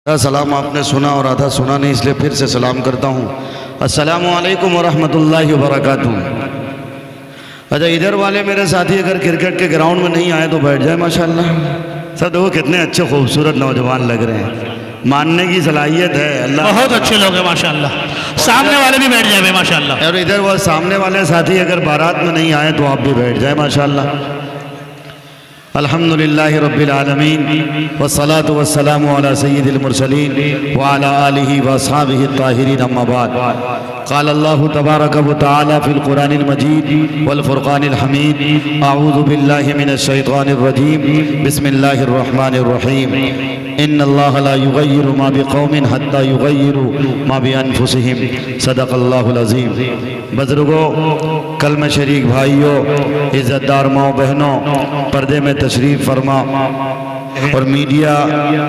سلام آپ نے سنا اور آدھا سنا نہیں، اس لیے پھر سے سلام کرتا ہوں۔ السلام علیکم ورحمۃ اللہ وبرکاتہ۔ اچھا، ادھر والے میرے ساتھی اگر کرکٹ کے گراؤنڈ میں نہیں آئے تو بیٹھ جائے ماشاءاللہ۔ سب دیکھو کتنے اچھے خوبصورت نوجوان لگ رہے ہیں، ماننے کی صلاحیت ہے اللہ۔ بہت اچھے لوگ ہیں ماشاءاللہ۔ سامنے والے بھی بیٹھ جائیں ماشاءاللہ۔ اور ادھر وہ سامنے والے ساتھی اگر بارات میں نہیں آئے تو آپ بھی بیٹھ جائیں ماشاءاللہ۔ الحمدللہ رب العالمین والصلاة والسلام علی سید المرسلین وعلی آلہ واصحابہ الطاہرین، اما بعد۔ قال اللہ تبارک و تعالی فی القرآن المجید والفرقان الحمید، اعوذ باللہ من الشیطان الرجیم، بسم اللہ الرحمن الرحیم۔ ان اللہ لا یغیر ما بقوم حتی یغیروا ما بانفسہم، صدق اللہ العظیم۔ بزرگوں، کلمہ شریک بھائیوں، عزت دار ماؤں بہنوں، پردے میں تشریف فرما اور میڈیا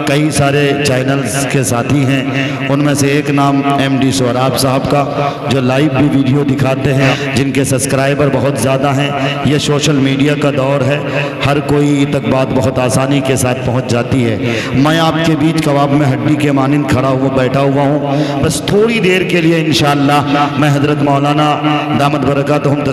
کئی سارے چینلز کے ساتھی ہیں، ان میں سے ایک نام ایم ڈی سہراب صاحب کا، جو لائیو بھی ویڈیو دکھاتے ہیں، جن کے سبسکرائبر بہت زیادہ ہیں۔ یہ سوشل میڈیا کا دور ہے، ہر کوئی تک بات بہت آسانی کے ساتھ پہنچ جاتی ہے۔ میں آپ کے بیچ کباب میں ہڈی کے مانند کھڑا ہوا بیٹھا ہوا ہوں، بس تھوڑی دیر کے لیے انشاءاللہ میں حضرت مولانا دامت برکاتہم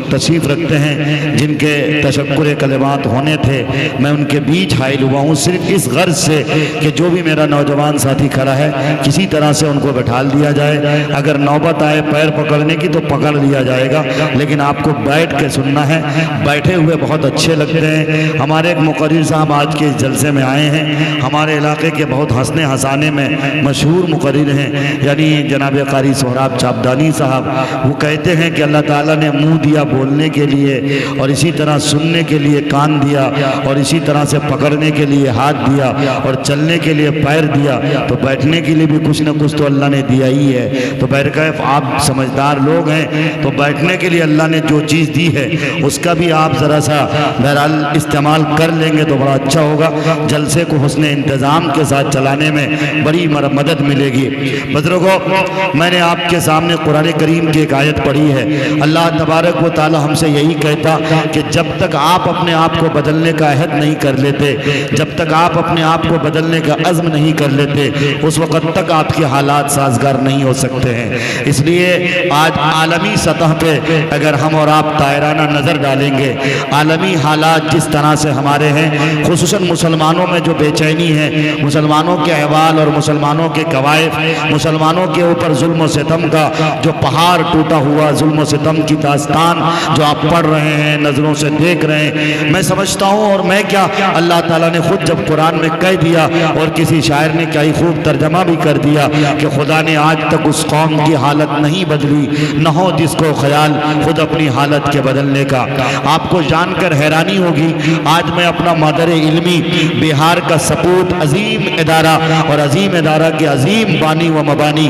تشریف رکھتے ہیں، جن کے تشکر کلمات ہونے تھے، میں ان کے بیچ حائل ہوا ہوں صرف اس غرض سے کہ جو بھی میرا نوجوان ساتھی کھڑا ہے کسی طرح سے ان کو بٹھال دیا جائے۔ اگر نوبت آئے پیر پکڑنے کی تو پکڑ لیا جائے گا، لیکن آپ کو بیٹھ کے سننا ہے۔ بیٹھے ہوئے بہت اچھے لگتے ہیں۔ ہمارے ایک مقرر صاحب آج کے اس جلسے میں آئے ہیں، ہمارے علاقے کے بہت ہنسنے ہنسانے میں مشہور مقرر ہیں، یعنی جناب قاری سہراب چاپدانی صاحب۔ وہ کہتے ہیں کہ اللہ تعالیٰ نے منہ دیا بولنے کے لیے، اور اسی طرح سننے کے لیے کان دیا، اور اسی طرح سے پکڑنے کے لیے ہاتھ دیا، اور چلنے کے لیے پیر دیا، تو بیٹھنے کے لیے بھی کچھ نہ کچھ تو اللہ نے دیا ہی ہے۔ تو بہرکیف آپ سمجھدار لوگ ہیں، تو بیٹھنے کے لیے اللہ نے جو چیز دی ہے اس کا بھی آپ ذرا سا بہرحال استعمال کر لیں گے تو بڑا اچھا ہوگا۔ جلسے کو حسن انتظام کے ساتھ چلانے میں بڑی مدد ملے گی۔ بزرگوں، میں نے آپ کے سامنے قرآن کریم کی ایک آیت پڑھی ہے۔ اللہ تبارک و تعالی ہم سے یہی کہتا کہ جب تک آپ اپنے آپ کو بدلنے کا عہد نہیں کر لیتے، جب تک آپ اپنے آپ کو بدلنے کا عزم نہیں کر لیتے، اس وقت تک آپ کے حالات سازگار نہیں ہو سکتے ہیں۔ اس لیے آج عالمی سطح پہ اگر ہم اور آپ طائرانہ نظر ڈالیں گے، عالمی حالات جس طرح سے ہمارے ہیں، خصوصاً مسلمانوں میں جو بے چینی ہے، مسلمانوں کے احوال اور مسلمانوں کے قوائف، مسلمانوں کے اوپر ظلم و ستم کا جو پہاڑ ٹوٹا ہوا ظلم و ستم کی داستان جو آپ پڑھ رہے ہیں، نظروں سے دیکھ رہے ہیں، میں سمجھتا ہوں اور میں کیا، اللہ تعالیٰ نے خود جب قرآن میں کہہ دیا، اور کسی شاعر نے کیا ہی خوب ترجمہ بھی کر دیا کہ خدا نے آج تک اس قوم کی حالت نہیں بدلی، نہ ہو جس کو خیال خود اپنی حالت کے بدلنے کا۔ آپ کو جان کر حیرانی ہوگی، آج میں اپنا مادر علمی بہار کا سپوت، عظیم ادارہ اور عظیم ادارہ کے عظیم بانی و مبانی،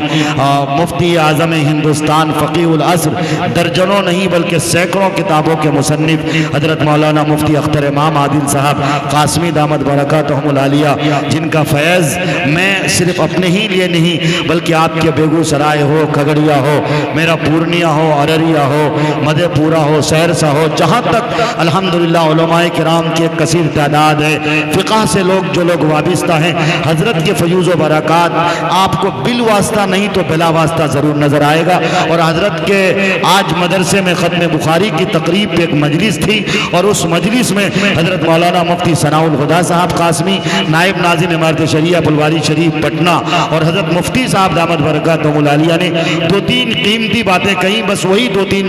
مفتی اعظم ہندوستان فقیہ العصر، درجنوں نہیں بلکہ سینکڑوں کتابوں کے مصنف حضرت مولانا مفتی اختر امام عادل صاحب قاسمی دامت برکاتہم العالیہ، جن کا فیض میں صرف اپنے ہی لیے نہیں بلکہ آپ کے بیگو سرائے ہو، کھگڑیا ہو، میرا پورنیہ ہو، ارریا ہو، مدھے پورہ ہو، سہرسہ ہو، جہاں تک الحمدللہ علماء کرام کی ایک کثیر تعداد ہے، فقہ سے جو لوگ وابستہ ہیں، حضرت کے فیوز و برکات آپ کو بالواسطہ نہیں تو بلا واسطہ ضرور نظر آئے گا۔ اور حضرت کے آج مدرسے میں ختم بخاری کی تقریب پہ ایک مجلس تھی، اور اس مجلس میں حضرت مولانا مفتی ثناء الہدیٰ صاحب قاسمی، نائب ناظم امارت شریعہ پلواری شریف پٹنہ، اور حضرت مفتی صاحب دامت برکاتہم العالیہ نے دو تین قیمتی باتیں کہیں، بس وہی دو تین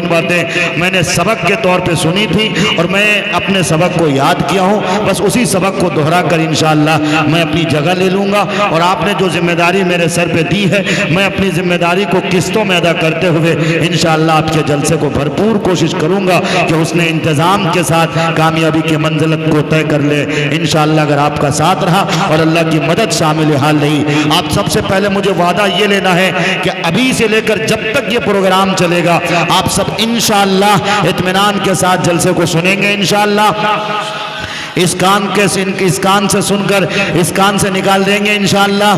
باتیں میں نے سبق کے طور پہ سنی تھی، اور میں اپنے سبق کو یاد کیا ہوں، بس اسی سبق کو دہرا کر انشاءاللہ میں اپنی جگہ لے لوں گا۔ اور آپ نے جو ذمہ داری میرے سر پہ دی ہے، میں اپنی ذمہ داری کو قسطوں میں ادا کرتے ہوئے انشاءاللہ آپ کے جلسے کو بھرپور کوشش کروں گا کہ اس نے انتظام کے ساتھ کامیابی کی منزلت کو طے کر لے انشاءاللہ۔ اگر آپ کا ساتھ رہا اور اللہ کی مدد شامل حال رہی، آپ سب سے پہلے مجھے وعدہ یہ لینا ہے کہ ابھی سے لے کر جب تک یہ پروگرام چلے گا، آپ سب انشاءاللہ اطمینان کے ساتھ جلسے کو سنیں گے انشاءاللہ۔ اس کان سے سن کر اس کان سے نکال دیں گے انشاءاللہ۔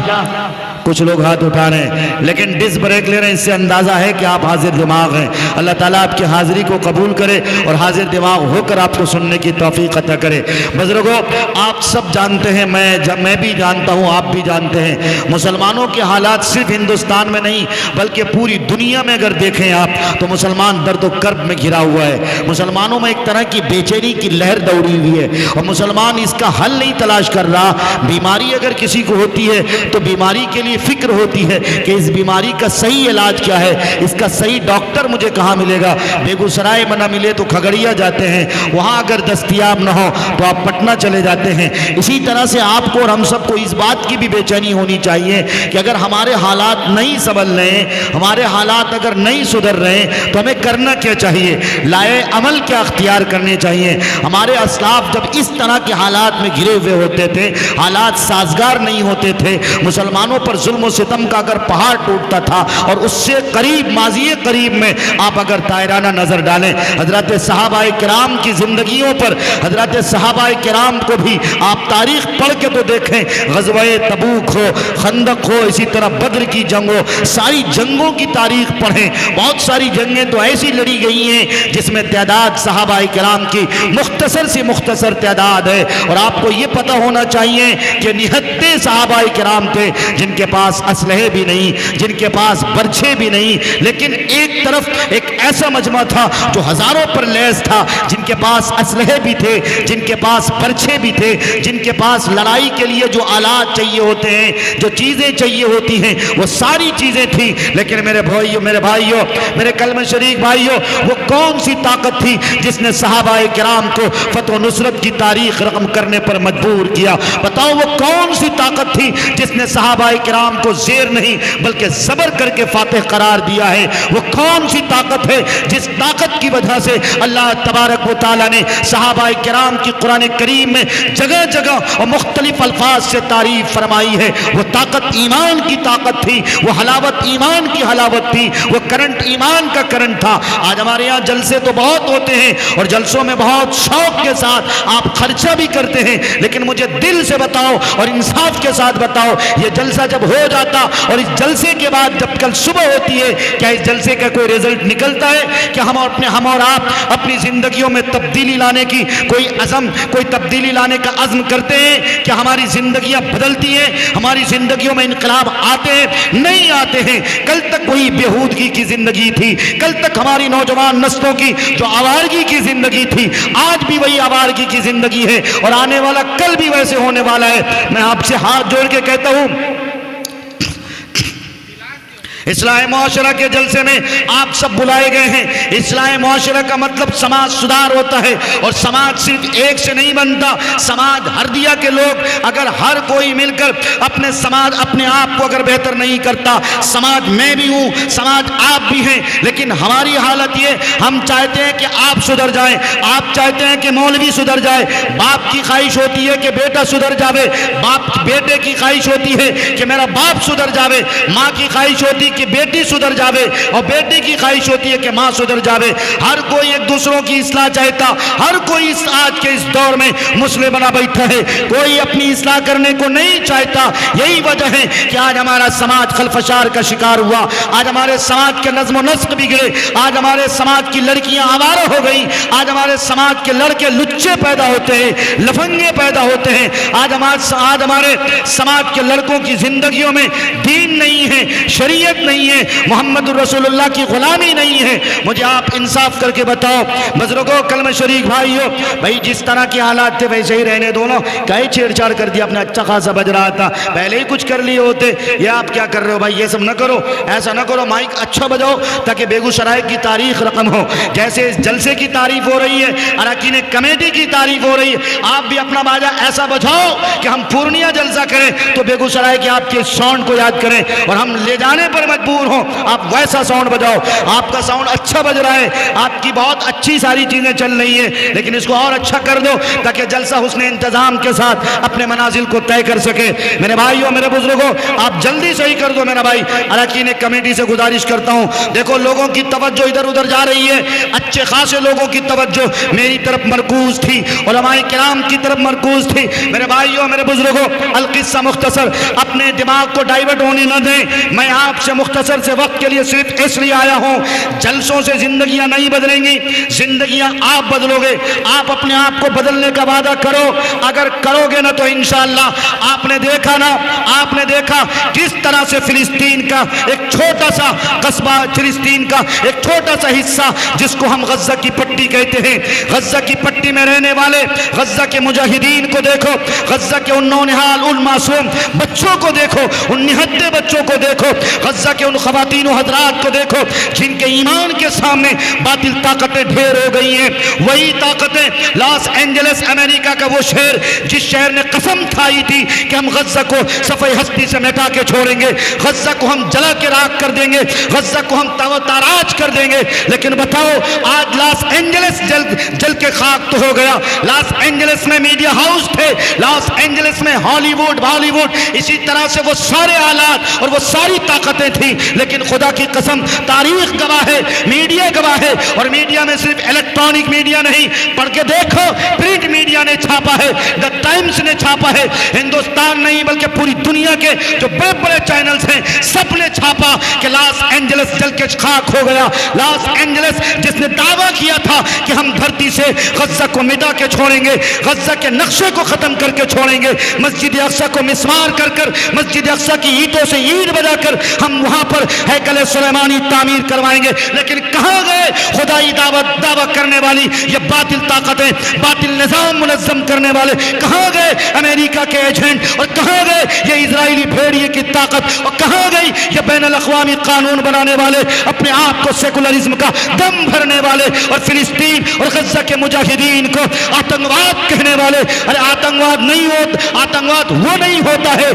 کچھ لوگ ہاتھ اٹھا رہے ہیں لیکن ڈس بریک لے رہے ہیں، اس سے اندازہ ہے کہ آپ حاضر دماغ ہیں۔ اللہ تعالیٰ آپ کی حاضری کو قبول کرے اور حاضر دماغ ہو کر آپ کو سننے کی توفیق عطا کرے۔ بزرگوں، آپ سب جانتے ہیں، میں بھی جانتا ہوں، آپ بھی جانتے ہیں، مسلمانوں کے حالات صرف ہندوستان میں نہیں بلکہ پوری دنیا میں اگر دیکھیں آپ تو مسلمان درد و کرب میں گھرا ہوا ہے۔ مسلمانوں میں ایک طرح کی بے چینی کی لہر دوڑی ہوئی ہے اور مسلمان اس کا حل نہیں تلاش کر رہا۔ بیماری اگر کسی کو ہوتی ہے تو بیماری کے لیے فکر ہوتی ہے کہ اس بیماری کا صحیح علاج کیا ہے، اس کا صحیح ڈاکٹر مجھے کہاں ملے گا۔ بیگوسرائے میں نہ ملے تو کھگڑیا جاتے ہیں، وہاں اگر دستیاب نہ ہو تو آپ پٹنہ چلے جاتے ہیں۔ اسی طرح سے آپ کو اور ہم سب کو اس بات کی بھی بے چینی ہونی چاہیے کہ اگر ہمارے حالات نہیں سنبھل رہے ہیں، ہمارے حالات اگر نہیں سدھر رہے ہیں تو ہمیں کرنا کیا چاہیے، لائے عمل کیا اختیار کرنے چاہیے۔ ہمارے اسلاف جب اس طرح کے حالات میں گھرے ہوئے ہوتے تھے، حالات سازگار نہیں ہوتے تھے، مسلمانوں پر ظلم و ستم کا اگر پہاڑ ٹوٹتا تھا اور اس سے قریب ماضی قریب میں آپ اگر دائرانہ نظر ڈالیں حضرات صحابہ کرام کی زندگیوں پر، حضرات صحابہ کرام کو بھی آپ تاریخ پڑھ کے تو دیکھیں، غزوہ تبوک ہو، خندق ہو، اسی طرح بدر کی جنگ ہو، ساری جنگوں کی تاریخ پڑھیں۔ بہت ساری جنگیں تو ایسی لڑی گئی ہیں جس میں تعداد صحابہ کرام کی مختصر سے مختصر تعداد ہے، اور آپ کو یہ پتہ ہونا چاہیے کہ نہتے صحابہ کرام تھے جن کے پاس اسلحے بھی نہیں، جن کے پاس برچھے بھی نہیں، لیکن ایک طرف ایک ایسا مجمع تھا جو ہزاروں پر لیس تھا، جن کے پاس اسلحے بھی تھے، جن کے پاس برچھے بھی تھے، جن کے پاس لڑائی کے لیے جو آلات چاہیے ہوتے ہیں، جو چیزیں چاہیے ہوتی ہیں، وہ ساری چیزیں تھیں۔ لیکن میرے بھائیوں، میرے کلمہ شریک بھائیوں، وہ کون سی طاقت تھی جس نے صحابہ کرام کو فتح و نصرت کی تاریخ رقم کرنے پر مجبور کیا؟ بتاؤ وہ کون سی طاقت تھی جس نے صحابہ کرام کو زیر نہیں بلکہ صبر کر کے فاتح قرار دیا ہے؟ وہ کون سی طاقت ہے جس طاقت کی وجہ سے اللہ تبارک و تعالیٰ نے صحابہ کرام کی قرآن کریم میں جگہ جگہ اور مختلف الفاظ سے تعریف فرمائی ہے؟ وہ طاقت ایمان کی طاقت تھی، وہ حلاوت ایمان کی حلاوت تھی، وہ کرنٹ ایمان کا کرنٹ تھا۔ آج ہمارے یہاں جلسے تو بہت ہوتے ہیں اور جلسوں میں بہت شوق کے ساتھ آپ خرچہ بھی کرتے ہیں، لیکن مجھے دل سے بتاؤ اور انصاف کے ساتھ بتاؤ، یہ جلسہ جب ہو جاتا اور اس جلسے کے بعد جب کل صبح ہوتی ہے، کیا اس جلسے کا کوئی رزلٹ نکلتا ہے؟ کہ ہم اور آپ اپنی زندگیوں میں تبدیلی لانے کی کوئی تبدیلی لانے کا عزم کرتے ہیں؟ کہ ہماری زندگیاں بدلتی ہیں، ہماری زندگیوں میں انقلاب آتے ہیں؟ نہیں آتے ہیں۔ کل تک وہی بےہودگی کی زندگی تھی، کل تک ہماری نوجوان نسلوں کی جو آوارگی کی زندگی تھی، آج بھی وہی آوارگی کی زندگی ہے اور آنے والا کل بھی ویسے ہونے والا ہے۔ میں آپ سے ہاتھ جوڑ کے کہتا ہوں، اصلاح معاشرہ کے جلسے میں آپ سب بلائے گئے ہیں۔ اصلاح معاشرہ کا مطلب سماج سدھار ہوتا ہے، اور سماج صرف ایک سے نہیں بنتا۔ سماج ہردیا کے لوگ اگر ہر کوئی مل کر اپنے آپ کو اگر بہتر نہیں کرتا، سماج میں بھی ہوں، سماج آپ بھی ہیں، لیکن ہماری حالت یہ، ہم چاہتے ہیں کہ آپ سدھر جائیں، آپ چاہتے ہیں کہ مولوی سدھر جائے، باپ کی خواہش ہوتی ہے کہ بیٹا سدھر جاوے، بیٹے کی خواہش ہوتی ہے کہ میرا باپ سدھر جاوے، ماں کی خواہش ہوتی ہے کہ بیٹی سدھر جاوے، اور بیٹی کی خواہش ہوتی ہے کہ ماں سدھر جاوے۔ ہر کوئی ایک دوسروں کی اصلاح چاہتا، ہر کوئی آج کے اس دور میں مسلم بنا بیٹھا ہے، کوئی اپنی اصلاح کرنے کو نہیں چاہتا۔ یہی وجہ ہے کہ آج ہمارا سماج خلفشار کا شکار ہوا، آج ہمارے سماج کے نظم و نسق بگڑے، آج ہمارے سماج کی لڑکیاں آوارہ ہو گئی، آج ہمارے سماج کے لڑکے لچے پیدا ہوتے ہیں، لفنگے پیدا ہوتے ہیں، آج ہمارے سماج کے لڑکوں کی زندگیوں میں دین نہیں ہے، شریعت نہیں ہے، محمد رسول اللہ کی غلامی نہیں ہے۔ مجھے آپ انصاف کر کے بتاؤ بزرگوں، کلمہ شریک بھائیو، بھائی جس طرح کے حالات تھے ویسے ہی رہنے دو نا، کئی چھیڑ چھاڑ کر دیا، اپنا اچھا خاصا بج رہا تھا، پہلے ہی کچھ کر لیے ہوتے، یہ آپ کیا کر رہے ہو بھائی؟ یہ سب نہ کرو، ایسا نہ کرو، مائک اچھا بجاؤ تاکہ بیگوسرائے کی تاریخ رقم ہو۔ جیسے اس جلسے کی تعریف ہو رہی ہے، اراکین کمیٹی کی تعریف ہو رہی ہے، آپ بھی اپنا باجا ایسا بجاؤ کہ ہم پورنیہ جلسہ کریں تو بیگوسرائے کے آپ کے ساؤنڈ کو یاد کریں اور ہم لے جانے پر مجبور ہوں آپ ویسا ساؤنڈ بجاؤ. آپ کا ساؤنڈ اچھا بج رہا ہے, آپ کی بہت اچھی ساری چیزیں چل رہی ہیں, لیکن اس کو اور اچھا کر دو تاکہ جلسہ حسن انتظام کے ساتھ اپنے منازل کو طے کر سکے. میرے بھائیوں, میرے بزرگوں, آپ جلدی صحیح کر دو. میرا بھائی اراکین کمیٹی سے گزارش کرتا ہوں, دیکھو لوگوں کی توجہ ادھر ادھر جا رہی ہے, اچھے خاصے لوگوں کی توجہ میری طرف مرکوز تھی, علماء کرام کی طرف مرکوز تھی. میرے بھائیوں, میرے بزرگوں, القصہ مختصر, اپنے دماغ کو ڈائیورٹ ہونے نہ دیں. میں آپ سے مختصر سے وقت کے لیے صرف اس لیے آیا ہوں, جلسوں سے زندگیاں نہیں بدلیں گی, زندگیاں آپ بدلو گے. آپ اپنے آپ کو بدلنے کا وعدہ کرو, اگر کرو گے نا تو انشاءاللہ آپ نے دیکھا نا, آپ نے دیکھا کس طرح سے فلسطین کا ایک چھوٹا سا قصبہ, فلسطین کا ایک چھوٹا سا حصہ جس کو ہم غزہ کی پٹی کہتے ہیں, غزہ کی پٹی میں رہنے والے غزہ کے مجاہدین کو دیکھو, غزہ کے ان نونہال ان معصوم بچوں کو دیکھو, ان نہتے بچوں کو دیکھو, غزہ کے ان خواتین و حضرات کو دیکھو جن کے ایمان کے سامنے باطل طاقتیں ڈھیر ہو گئی ہیں. وہی طاقتیں لاس اینجلس امریکہ کا وہ شہر جس شہر نے قسم کھائی تھی کہ ہم غزہ کو صفحہ ہستی سے مٹا کے چھوڑیں گے, غزہ کو ہم جلا کے راکھ کر دیں گے, غزہ کو ہم تاراج کر دیں گے. لیکن بتاؤ آج لاس اینجلس جل کے خاک تو ہو گیا. لاس اینجلس میں میڈیا ہاؤس تھے, لاس اینجلس میں ہالی ووڈ بالی ووڈ, اسی طرح سے وہ سارے آلات اور وہ ساری طاقتیں تھیں. لیکن خدا کی قسم تاریخ گواہ ہے, میڈیا گواہ ہے, اور میڈیا میں صرف الیکٹرانک میڈیا نہیں, پڑھ کے دیکھو پرنٹ میڈیا نے چھاپا ہے, دا ٹائمز نے چھاپا ہے, ہندوستان نہیں بلکہ پوری دنیا کے جو بڑے بڑے چینلز ہیں سب نے چھاپا کہ لاس اینجلس جل کے خاک ہو گیا. لاس اینجلس جس نے دعویٰ کیا تھا کہ ہم دھرتی سے غزہ کو مٹا کے چھوڑیں گے, غزہ کے نقشے کو ختم کر کے چھوڑیں گے, مسجد اقصی کو مسمار کر کر, مسجد اقصی کی اینٹوں سے اینٹ بجا کر ہم وہاں پر ہیکل سلیمانی تعمیر کروائیں گے. لیکن کہاں گئے خدائی دعویٰ کرنے والی یہ باطل طاقتیں, باطل نظام منظم کرنے والے, کہاں گئے امریکہ کے ایجنٹ, اور کہاں گئے یہ اسرائیلی بھیڑیے کی طاقت, اور کہاں گئی یہ بین الاقوامی قانون بنانے والے, اپنے آپ کو سیکولرزم کا دم بھرنے والے, اور فلسطین اور غزہ کے مجاہدین کو آتنکواد کہنے والے. ارے آتنکواد نہیں ہوتا, آتنکواد وہ نہیں ہوتا ہے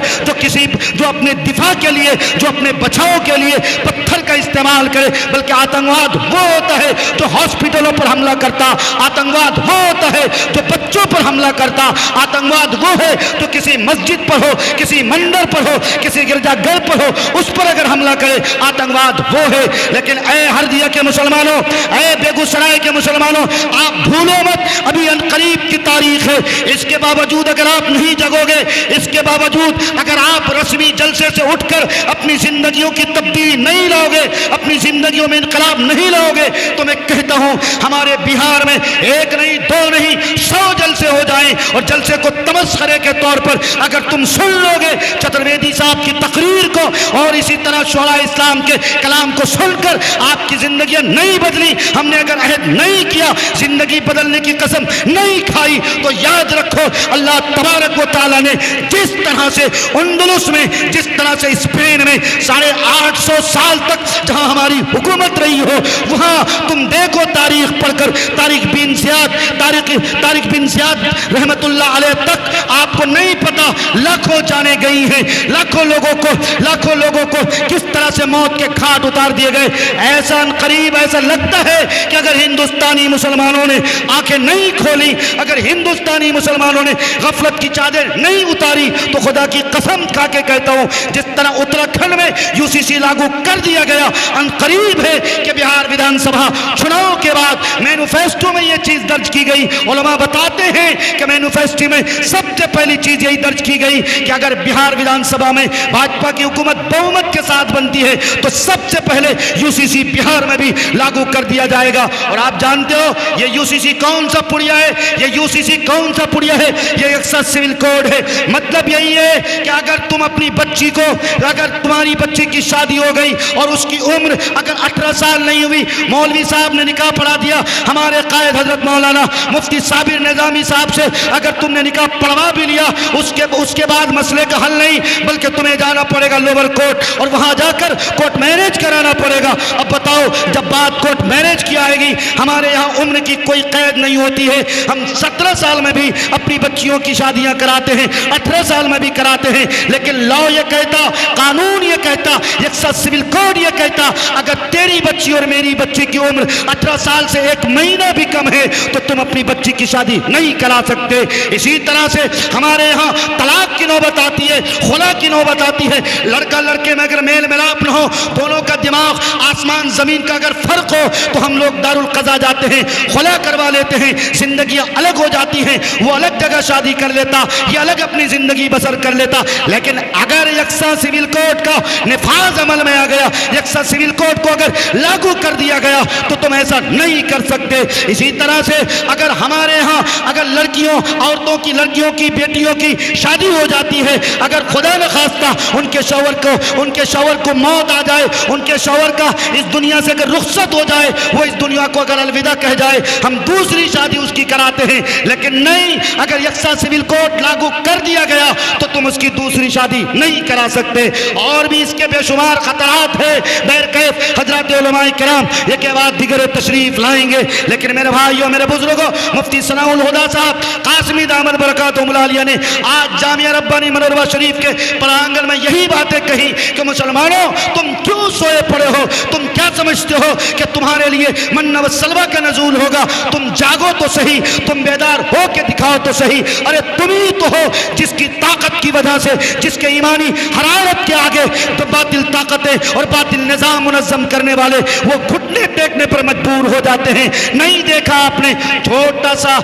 جو اپنے دفاع کے لیے, جو اپنے بچاؤ کے لیے پتھر کا استعمال کرے, بلکہ آتنکواد وہ ہوتا ہے جو ہاسپٹلوں پر حملہ کرتا, آتنکواد وہ ہوتا ہے جو بچوں پر حملہ کرتا, آتنکواد وہ ہے جو کسی مسجد پر ہو, کسی مندر پر ہو, کسی گرجا گھر پر ہو, اس پر اگر حملہ کرے, آتنکواد وہ ہے. لیکن اے ہردیہ کے مسلمانوں, اے بیگو سرائے کے مسلمانوں, آپ بھولو مت ابھی انقریب کی تاریخ ہے. اس کے باوجود اگر آپ نہیں جگو گے, اس کے باوجود اگر آپ رسمی جلسے سے اٹھ کر اپنی زندگیوں کی تبدیلی نہیں لاؤ گے, اپنی زندگیوں میں انقلاب نہیں لاؤ گے, تو میں کہتا ہوں ہمارے بہار میں ایک نہیں دو نہیں 100 جلسے ہو جائیں, اور جلسے کو تمسخرے کے طور پر اگر تم سن لو گے چترویدی صاحب کی تقریر کو اور اسی طرح شعراء اسلام کے کلام کو سن کر آپ کی زندگیاں نہیں بدلی, ہم نے اگر عہد نہیں کیا, زندگی بدلنے کی قسم نہیں کھائی, تو یاد رکھو اللہ تبارک و تعالیٰ نے جس طرح سے اندلس میں, جس طرح سے اسپین میں 850 سال تک جہاں ہماری حکومت رہی ہو, وہاں تم دیکھو تاریخ پڑھ کر, طارق بن زیاد رحمت اللہ علیہ تک آپ کو نہیں پتا لاکھوں جانے گئی ہیں, لاکھوں لوگوں کو کس طرح سے موت کے گھاٹ اتار دیے گئے. ایسا قریب ایسا لگتا ہے کہ اگر ہندوستانی مسلمانوں نے آنکھیں نہیں کھولی, اگر ہندوستانی مسلمانوں نے غفلت کی چادر نہیں اتاری, تو خدا کی قسم کھا کے کہتا ہوں جس طرح اتراکھنڈ میں UCC لاگو کر دیا گیا, ان قریب ہے کہ بہار ودھان سبھا چناؤ کے بعد مینوفیسٹو میں یہ چیز درج کی گئی. علماء بتاتے ہیں کہ مینوفیسٹو میں سب سے پہلی چیز یہی درج کی گئی کہ اگر بہار ودھان سبھا میں بھاجپا کی حکومت بہومت کے ساتھ بنتی ہے تو سب سے پہلے UCC بہار میں بھی لاگو کر دیا جائے گا. اور آپ جانتے ہو یہ UCC کون سا پڑیا ہے, یہ UCC کون سا پڑیا ہے, یہ اکثر سول کوڈ ہے. مطلب یہی ہے کہ اگر تم اپنی بچی کو, اگر تمہاری بچی کی شادی ہو گئی اور اس کی عمر اگر 18 سال نہیں ہوئی, مولوی صاحب نے نکاح پڑھا دیا, ہمارے قائد حضرت مولانا مفتی صابر نظامی صاحب سے اگر تم نے نکاح پڑھوا بھی لیا, اس کے بعد مسئلے کا حل نہیں بلکہ تمہیں جانا پڑے گا لوور کورٹ, اور وہاں جا کر کورٹ میرج کرانا پڑے گا۔ اب بتاؤ جب بات کورٹ میرج کی آئے گی، ہمارے یہاں عمر کی کوئی قید نہیں ہوتی ہے، ہم 17 سال میں بھی اپنی بچیوں کی شادیاں کراتے ہیں، 18 سال میں بھی کراتے ہیں، لیکن لا یہ کہتا، قانون یہ کہتا، یکساں سول کوڈ یہ کہتا اگر تیری بچی اور میری بچی کی عمر 18 سال سے 1 مہینہ بھی کم ہے تو تم اپنی بچی کی شادی نہیں کرا سکتے۔ اسی طرح سے ہمارے یہاں طلاق کی نوبت آتی ہے، خلا کی نوبت آتی ہے، لڑکا لڑکے میں اگر میل ملاپ نہ ہو، دونوں کا دماغ آسمان زمین کا اگر فرق ہو تو ہم لوگ دارالقضا جاتے ہیں، خلا کروا لیتے ہیں، زندگیاں الگ ہو جاتی ہیں، وہ الگ جگہ شادی کر لیتا، یہ الگ اپنی زندگی بسر کر لیتا۔ لیکن اگر یکساں سول کوڈ کا نفاذ عمل میں آ گیا، یکساں سول کوڈ کو اگر لاگو کر دیا گیا تو تم ایسا نہیں کر سکتے۔ اسی طرح سے اگر ہمارے ہاں اگر لڑکیوں، عورتوں کی، لڑکیوں کی، بیٹیوں کی شادی ہو جاتی ہے، اگر خدا نخواستہ ان کے شوہر کو موت آ جائے، ان کے شوہر کا اس دنیا سے اگر رخصت ہو جائے، وہ اس دنیا کو اگر الوداع کہہ جائے، ہم دوسری شادی اس کی کراتے ہیں۔ لیکن نہیں، اگر یکساں سول کوڈ لاگو کر دیا گیا تو تم اس کی دوسری شادی نہیں کرا سکتے۔ اور بھی اس کے بے شمار خطرات ہیں، بہرکیف حضرات علماء کرام یہ کے بعد دیگر تشریف لائیں گے، لیکن میرے بھائیوں، میرے بزرگوں، مفتی ثناء الہدیٰ صاحب قاسمی دامت برکاتہم العالیہ نے آج جامعہ ربانی منورہ شریف کے پرانگن میں یہی باتیں کہی کہ مسلمانوں، تم کیوں سوئے پڑے ہو؟ تم کیا سمجھتے ہو کہ تمہارے لیے من و سلوہ کا نزول ہوگا؟ تم جاگو تو صحیح، تم بیدار ہو کے دکھاؤ تو صحیح۔ ارے تم ہی تو ہو جس کی طاقت کی وجہ سے، جس کے ایمانی حرارت کے آگے تو باطل طاقتیں اور باطل نظام منظم کرنے والے وہ گھٹنے ٹیکنے پر مجبور ہو جاتے ہیں۔ نہیں دیکھا آپ نے چھوٹا سا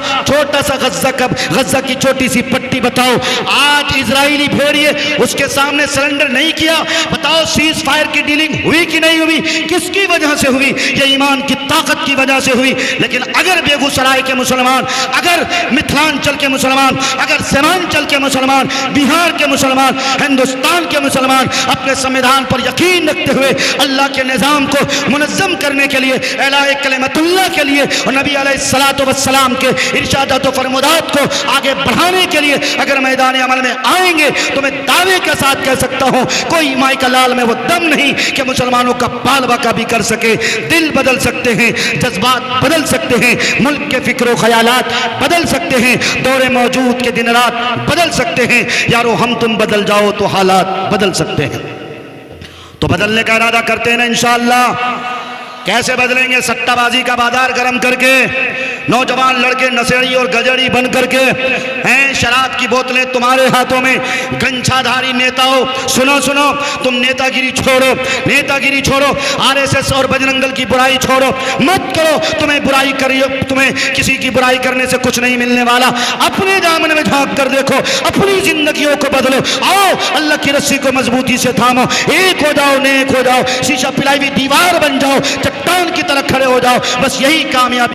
غزہ کی چھوٹی سی پٹی، بتاؤ آج اسرائیلی بھیڑیے اس کے سامنے سرنڈر نہیں کیا؟ بتاؤ سیز فائر کی ڈیلنگ ہوئی کہ نہیں ہوئی؟ کس کی وجہ سے ہوئی؟ یہ ایمان کی طاقت کی وجہ سے ہوئی۔ لیکن اگر بیگوسرائے کے مسلمان، اگر متھلانچل کے مسلمان، اگر سیمانچل کے مسلمان، بہار کے مسلمان، ہندوستان کے مسلمان اپنے سمویدھان پر یقین رکھتے ہوئے اللہ کے نظام کو منظم کرنے کے لیے، اعلاء کلمت اللہ کے لیے اور نبی علیہ الصلوۃ والسلام کے ارشادات و فرمودات کو آگے بڑھانے کے لیے اگر میدان عمل میں آئیں گے تو میں دعوے کے ساتھ کہہ سکتا ہوں کوئی مائی کا لال میں وہ دم نہیں کہ مسلمانوں کا پال باقا بھی کر سکے۔ دل بدل سکتے ہیں، جذبات بدل سکتے ہیں، ملک کے فکر و خیالات بدل سکتے ہیں، دور موجود کے دن رات بدل سکتے ہیں۔ یارو ہم تم بدل جاؤ تو حالات بدل سکتے ہیں۔ تو بدلنے کا ارادہ کرتے ہیں نا انشاءاللہ۔ کیسے بدلیں گے؟ سٹہ بازی کا بازار گرم کر کے، نوجوان لڑکے نشیڑی اور گجڑی بن کر کے ہیں، شراب کی بوتلیں تمہارے ہاتھوں میں، گنچھا دھاری نیتاؤں، سنو تم نیتا گیری چھوڑو، RSS اور بجرنگل کی برائی چھوڑو، مت کرو۔ تمہیں کسی کی برائی کرنے سے کچھ نہیں ملنے والا۔ اپنے دامن میں جھانک کر دیکھو، اپنی زندگیوں کو بدلو، آؤ اللہ کی رسی کو مضبوطی سے تھامو، ایک ہو جاؤ، نیک ہو جاؤ، شیشہ پلائی ہوئی دیوار بن جاؤ، چٹان کی طرح کھڑے ہو جاؤ۔ بس یہی کامیابی